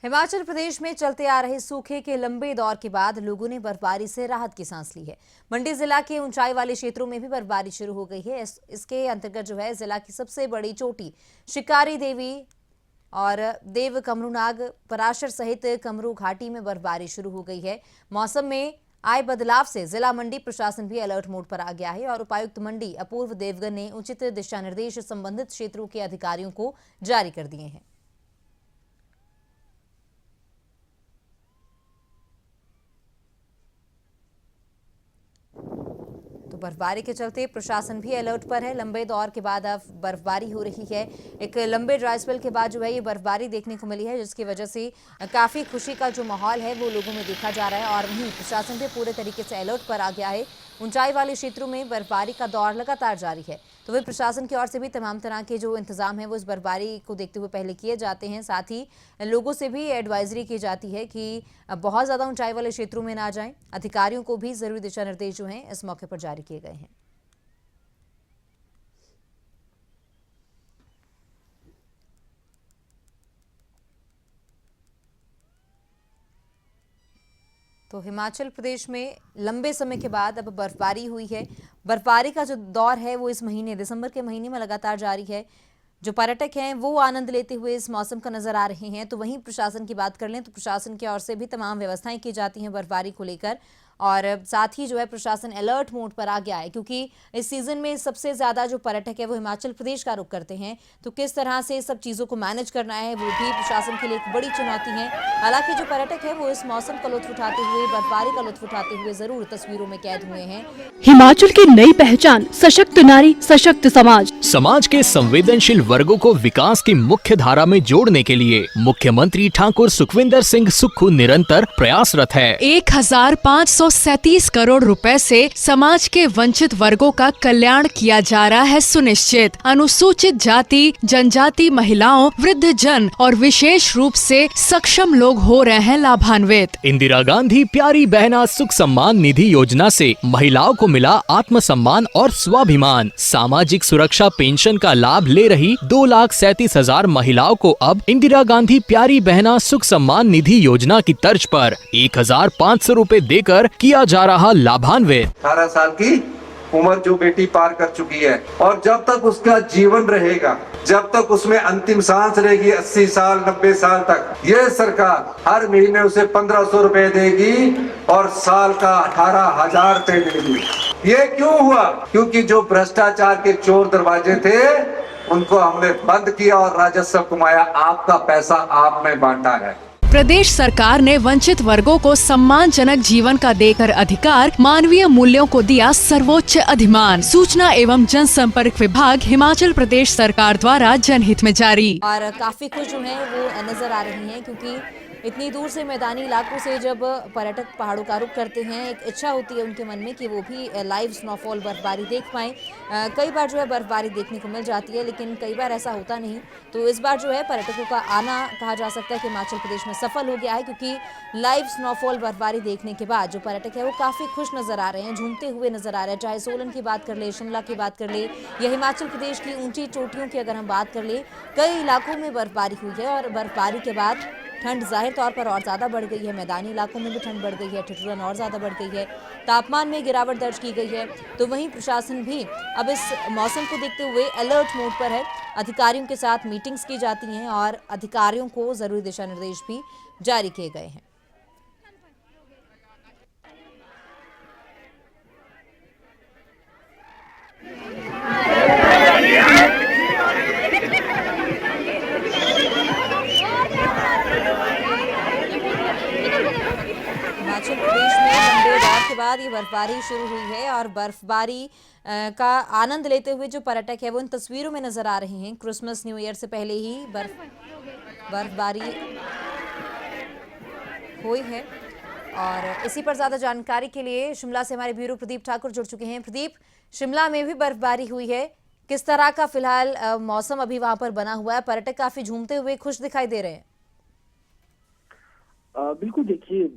हिमाचल प्रदेश में चलते आ रहे सूखे के लंबे दौर के बाद लोगों ने बर्फबारी से राहत की सांस ली है। मंडी जिला के ऊंचाई वाले क्षेत्रों में भी बर्फबारी शुरू हो गई है। इसके अंतर्गत जो है जिला की सबसे बड़ी चोटी शिकारी देवी और देव कमरूनाग पराशर सहित कमरू घाटी में बर्फबारी शुरू हो गई है। मौसम में आए बदलाव से जिला मंडी प्रशासन भी अलर्ट मोड पर आ गया है और उपायुक्त मंडी अपूर्व देवगन ने उचित दिशा निर्देश संबंधित क्षेत्रों के अधिकारियों को जारी कर दिए हैं। तो बर्फबारी के चलते प्रशासन भी अलर्ट पर है। लंबे दौर के बाद अब बर्फबारी हो रही है। एक लंबे ड्राई स्पेल के बाद जो है ये बर्फबारी देखने को मिली है, जिसकी वजह से काफी खुशी का जो माहौल है वो लोगों में देखा जा रहा है और वहीं प्रशासन भी पूरे तरीके से अलर्ट पर आ गया है। ऊंचाई वाले क्षेत्रों में बर्फबारी का दौर लगातार जारी है, तो वही प्रशासन की ओर से भी तमाम तरह के जो इंतजाम है वो इस बर्फबारी को देखते हुए पहले किए जाते हैं। साथ ही लोगों से भी एडवाइजरी की जाती है कि बहुत ज़्यादा ऊंचाई वाले क्षेत्रों में ना जाएं। अधिकारियों को भी जरूरी दिशा निर्देश जो हैं इस मौके पर जारी किए गए हैं। तो हिमाचल प्रदेश में लंबे समय के बाद अब बर्फबारी हुई है। बर्फबारी का जो दौर है वो इस महीने दिसंबर के महीने में लगातार जारी है। जो पर्यटक हैं वो आनंद लेते हुए इस मौसम का नजर आ रहे हैं। तो वहीं प्रशासन की बात कर लें तो प्रशासन की ओर से भी तमाम व्यवस्थाएं की जाती हैं बर्फबारी को लेकर, और साथ ही जो है प्रशासन अलर्ट मोड पर आ गया है क्योंकि इस सीजन में सबसे ज्यादा जो पर्यटक है वो हिमाचल प्रदेश का रुख करते हैं। तो किस तरह से सब चीजों को मैनेज करना है वो भी प्रशासन के लिए एक बड़ी चुनौती है। हालांकि जो पर्यटक है वो इस मौसम का लुत्फ उठाते हुए, बर्फबारी का लुत्फ उठाते हुए जरूर तस्वीरों में कैद हुए हैं। हिमाचल की नई पहचान, सशक्त नारी सशक्त समाज। समाज के संवेदनशील वर्गों को विकास की मुख्य धारा में जोड़ने के लिए मुख्यमंत्री ठाकुर सुखविंदर सिंह सुक्खू निरंतर प्रयासरत है। 1537 करोड़ रुपए से समाज के वंचित वर्गों का कल्याण किया जा रहा है सुनिश्चित। अनुसूचित जाति, जनजाति, महिलाओं, वृद्ध जन और विशेष रूप से सक्षम लोग हो रहे हैं लाभान्वित। इंदिरा गांधी प्यारी बहना सुख सम्मान निधि योजना से महिलाओं को मिला आत्मसम्मान और स्वाभिमान। सामाजिक सुरक्षा पेंशन का लाभ ले रही 2,37,000 महिलाओं को अब इंदिरा गांधी प्यारी बहना सुख सम्मान निधि योजना की तर्ज पर 1,500 रूपए देकर किया जा रहा लाभान्वित। 18 साल की उम्र जो बेटी पार कर चुकी है और जब तक उसका जीवन रहेगा, जब तक उसमें अंतिम सांस रहेगी 80 साल 90 साल तक, ये सरकार हर महीने उसे 1,500 रुपए देगी और साल का 18,000 रुपए देगी। ये क्यों हुआ? क्योंकि जो भ्रष्टाचार के चोर दरवाजे थे उनको हमने बंद किया और राजस्व कमाया। आपका पैसा आप में बांटा है। प्रदेश सरकार ने वंचित वर्गों को सम्मानजनक जीवन का देकर अधिकार, मानवीय मूल्यों को दिया सर्वोच्च अधिमान। सूचना एवं जनसंपर्क विभाग हिमाचल प्रदेश सरकार द्वारा जनहित में जारी। और काफी खुश जो हैं वो नजर आ रही हैं क्योंकि इतनी दूर से मैदानी इलाकों से जब पर्यटक पहाड़ों का रुख करते हैं, एक इच्छा होती है उनके मन में कि वो भी लाइव स्नोफॉल बर्फबारी देख पाएं। कई बार जो है बर्फबारी देखने को मिल जाती है, लेकिन कई बार ऐसा होता नहीं। तो इस बार जो है पर्यटकों का आना कहा जा सकता है कि हिमाचल प्रदेश में सफल हो गया है, क्योंकि लाइव स्नोफॉल बर्फबारी देखने के बाद जो पर्यटक है वो काफ़ी खुश नज़र आ रहे हैं, झूमते हुए नज़र आ रहे हैं। चाहे सोलन की बात कर ले, शिमला की बात कर ले या हिमाचल प्रदेश की ऊंची चोटियों की अगर हम बात कर ले, कई इलाकों में बर्फबारी हुई है और बर्फबारी के बाद ठंड जाहिर तौर पर और ज़्यादा बढ़ गई है। मैदानी इलाकों में भी ठंड बढ़ गई है, ठिठुरन और ज़्यादा बढ़ गई है, तापमान में गिरावट दर्ज की गई है। तो वहीं प्रशासन भी अब इस मौसम को देखते हुए अलर्ट मोड पर है। अधिकारियों के साथ मीटिंग्स की जाती हैं और अधिकारियों को ज़रूरी दिशा निर्देश भी जारी किए गए हैं। हिमाचल प्रदेश में लंबे दौर के बाद ये बर्फबारी शुरू हुई है और बर्फबारी का आनंद लेते हुए जो पर्यटक है वो इन तस्वीरों में नजर आ रहे हैं। क्रिसमस न्यू ईयर से पहले ही बर्फबारी हुई है और इसी पर ज्यादा जानकारी के लिए शिमला से हमारे ब्यूरो प्रदीप ठाकुर जुड़ चुके हैं। प्रदीप, शिमला में भी बर्फबारी हुई है, किस तरह का फिलहाल मौसम अभी वहां पर बना हुआ है? पर्यटक काफी झूमते हुए खुश दिखाई दे रहे हैं। बिल्कुल, देखिए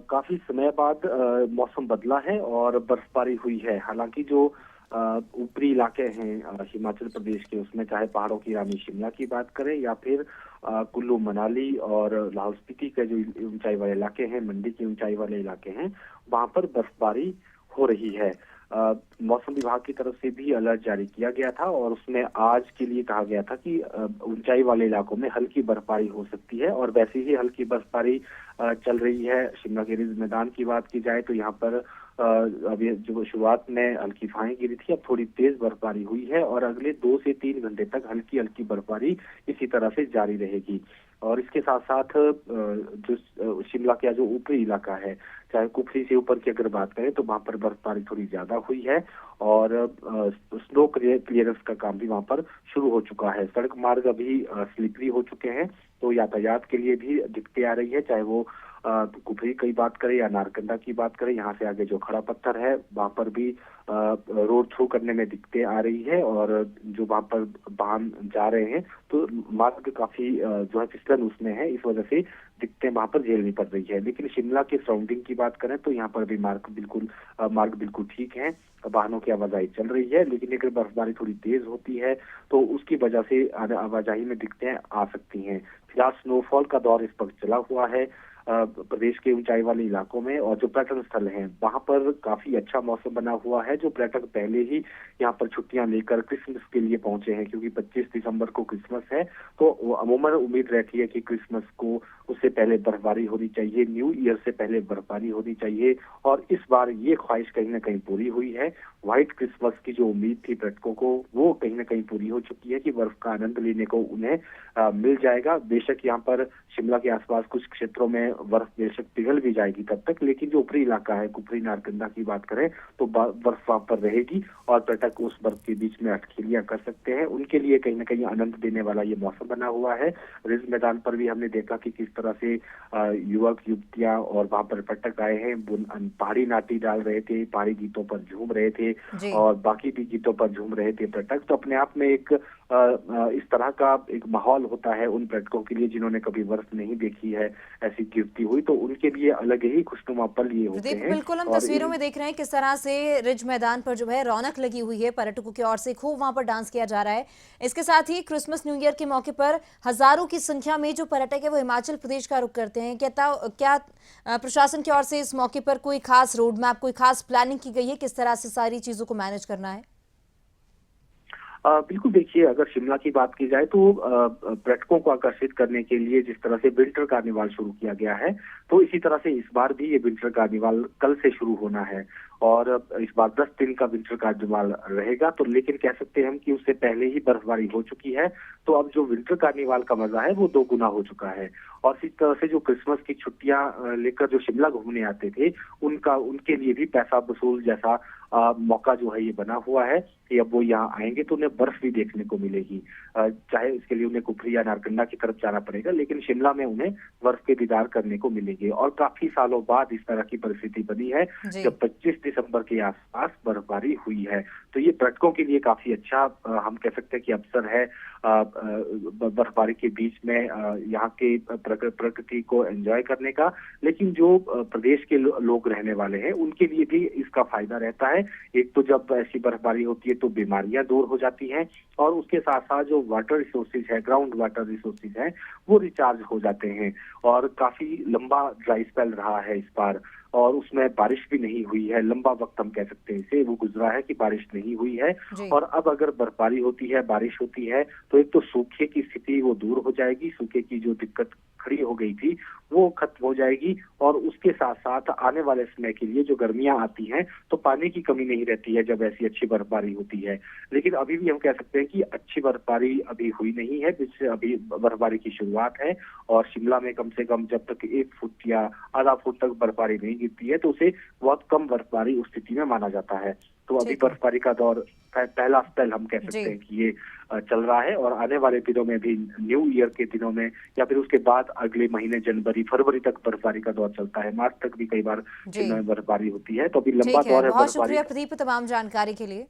काफी समय बाद मौसम बदला है और बर्फबारी हुई है। हालांकि जो ऊपरी इलाके हैं हिमाचल प्रदेश के, उसमें चाहे पहाड़ों की रानी शिमला की बात करें या फिर कुल्लू मनाली और लाहौल स्पीति के जो ऊंचाई वाले इलाके हैं, मंडी के ऊंचाई वाले इलाके हैं, वहां पर बर्फबारी हो रही है। मौसम विभाग की तरफ से भी अलर्ट जारी किया गया था और उसमें आज के लिए कहा गया था कि ऊंचाई वाले इलाकों में हल्की बर्फबारी हो सकती है और वैसे ही हल्की बर्फबारी चल रही है। शिमला के रिज मैदान की बात की जाए तो यहाँ पर अभी जो शुरुआत में हल्की फाहें गिरी थी, अब थोड़ी तेज बर्फबारी हुई है और अगले 2 से 3 घंटे तक हल्की हल्की बर्फबारी इसी तरह से जारी रहेगी। और इसके साथ साथ जो शिमला का जो ऊपरी इलाका है, चाहे कुफरी से ऊपर की अगर बात करें तो वहां पर बर्फबारी थोड़ी ज्यादा हुई है और स्नो क्लियरेंस का काम भी वहां पर शुरू हो चुका है। सड़क मार्ग अभी स्लिपरी हो चुके हैं, तो यातायात के लिए भी दिक्कतें आ रही है, चाहे वो कुफरी की बात करें या नारकंदा की बात करें। यहाँ से आगे जो खड़ा पत्थर है वहां पर भी रोड थ्रू करने में दिक्कतें आ रही है और जो वहां पर वाहन जा रहे हैं तो मार्ग काफी जो है फिसलन उसमें है, इस वजह से दिक्कतें वहां पर झेलनी पड़ रही है। लेकिन शिमला के सराउंडिंग की बात करें तो यहाँ पर भी मार्ग बिल्कुल ठीक है, वाहनों की आवाजाही चल रही है। लेकिन अगर बर्फबारी थोड़ी तेज होती है तो उसकी वजह से आवाजाही में दिक्कतें आ सकती हैं। फिलहाल स्नोफॉल का दौर इस वक्त चला हुआ है प्रदेश के ऊंचाई वाले इलाकों में और जो पर्यटन स्थल हैं वहां पर काफी अच्छा मौसम बना हुआ है। जो पर्यटक पहले ही यहाँ पर छुट्टियां लेकर क्रिसमस के लिए पहुंचे हैं, क्योंकि 25 दिसंबर को क्रिसमस है, तो अमूमन उम्मीद रहती है कि क्रिसमस को उससे पहले बर्फबारी होनी चाहिए, न्यू ईयर से पहले बर्फबारी होनी चाहिए और इस बार ये ख्वाहिश कहीं ना कहीं पूरी हुई है। व्हाइट क्रिसमस की जो उम्मीद थी पर्यटकों को वो कहीं ना कहीं पूरी हो चुकी है कि बर्फ का आनंद लेने को उन्हें मिल जाएगा। बेशक यहाँ पर शिमला के आसपास कुछ क्षेत्रों में बर्फ बेशक पिघल भी जाएगी तब तक, लेकिन जो ऊपरी इलाका है कुफरी नारकंदा की बात करें तो बर्फ वहां पर रहेगी और पर्यटक उस बर्फ के बीच में अटखेलियां कर सकते हैं। उनके लिए कहीं ना कहीं आनंद देने वाला ये मौसम बना हुआ है। रिज मैदान पर भी हमने देखा कि किस तरह से युवक युवतियां और वहां पर पर्यटक आए हैं, पहाड़ी नाटी डाल रहे थे, पहाड़ी गीतों पर झूम रहे थे और बाकी भी गीतों पर झूम रहे थे पर्यटक। तो अपने आप में एक इस तरह का एक माहौल होता है उन पर्यटकों के लिए जिन्होंने कभी बर्फ नहीं देखी है, ऐसी गिरती हुई, तो उनके लिए अलग ही खुशनुमा पल ये होते हैं। बिल्कुल हम तस्वीरों में देख रहे हैं किस तरह से रिज मैदान पर जो है रौनक लगी हुई है, पर्यटकों की ओर से खूब वहां पर डांस किया जा रहा है। इसके साथ ही क्रिसमस न्यू ईयर के मौके पर हजारों की संख्या में जो पर्यटक है वो हिमाचल प्रदेश का रुख करते हैं। क्या प्रशासन की ओर से इस मौके पर कोई खास रोड मैप, कोई खास प्लानिंग की गई है, किस तरह से सारी चीजों को मैनेज करना है? बिल्कुल, देखिए अगर शिमला की बात की जाए तो पर्यटकों को आकर्षित करने के लिए जिस तरह से विंटर कार्निवाल शुरू किया गया है, तो इसी तरह से इस बार भी ये विंटर कार्निवाल कल से शुरू होना है और इस बार 10 दिन का विंटर कार्निवाल रहेगा। तो लेकिन कह सकते हैं हम कि उससे पहले ही बर्फबारी हो चुकी है, तो अब जो विंटर कार्निवाल का मजा है वो 2 गुना हो चुका है। और इस तरह से जो क्रिसमस की छुट्टियां लेकर जो शिमला घूमने आते थे उनके लिए भी पैसा वसूल जैसा मौका जो है ये बना हुआ है कि अब वो यहाँ आएंगे तो उन्हें बर्फ भी देखने को मिलेगी। चाहे इसके लिए उन्हें कुफरी या नारकंडा की तरफ जाना पड़ेगा, लेकिन शिमला में उन्हें बर्फ के दीदार करने को मिलेंगे। और काफी सालों बाद इस तरह की परिस्थिति बनी है जब 25 दिसंबर के आसपास बर्फबारी हुई है, तो ये पर्यटकों के लिए काफी अच्छा हम कह सकते हैं कि अवसर है बर्फबारी के बीच में यहाँ के प्रकृति को एंजॉय करने का। लेकिन जो प्रदेश के लोग रहने वाले हैं उनके लिए भी इसका फायदा रहता है। एक तो जब ऐसी बर्फबारी होती है तो बीमारियां दूर हो जाती हैं और उसके साथ साथ जो वाटर रिसोर्सेज है, ग्राउंड वाटर रिसोर्सेज है, वो रिचार्ज हो जाते हैं। और काफी लंबा ड्राई स्पेल रहा है इस बार और उसमें बारिश भी नहीं हुई है, लंबा वक्त हम कह सकते हैं इसे वो गुजरा है कि बारिश नहीं हुई है। और अब अगर बर्फबारी होती है, बारिश होती है, तो एक तो सूखे की स्थिति वो दूर हो जाएगी, सूखे की जो दिक्कत खड़ी हो गई थी वो खत्म हो जाएगी और उसके साथ साथ आने वाले समय के लिए जो गर्मियां आती हैं तो पानी की कमी नहीं रहती है जब ऐसी अच्छी बर्फबारी होती है। लेकिन अभी भी हम कह सकते हैं कि अच्छी बर्फबारी अभी हुई नहीं है, जिससे अभी बर्फबारी की शुरुआत है और शिमला में कम से कम जब तक 1 फुट या आधा फुट तक बर्फबारी नहीं गिरती है तो उसे बहुत कम बर्फबारी उस स्थिति में माना जाता है। तो अभी बर्फबारी का दौर पहला स्पेल हम कह सकते हैं कि ये चल रहा है और आने वाले दिनों में भी न्यू ईयर के दिनों में या फिर उसके बाद अगले महीने जनवरी फरवरी तक बर्फबारी का दौर चलता है, मार्च तक भी कई बार बर्फबारी होती है। तो अभी लंबा दौर है। बहुत शुक्रिया प्रदीप तमाम जानकारी के लिए।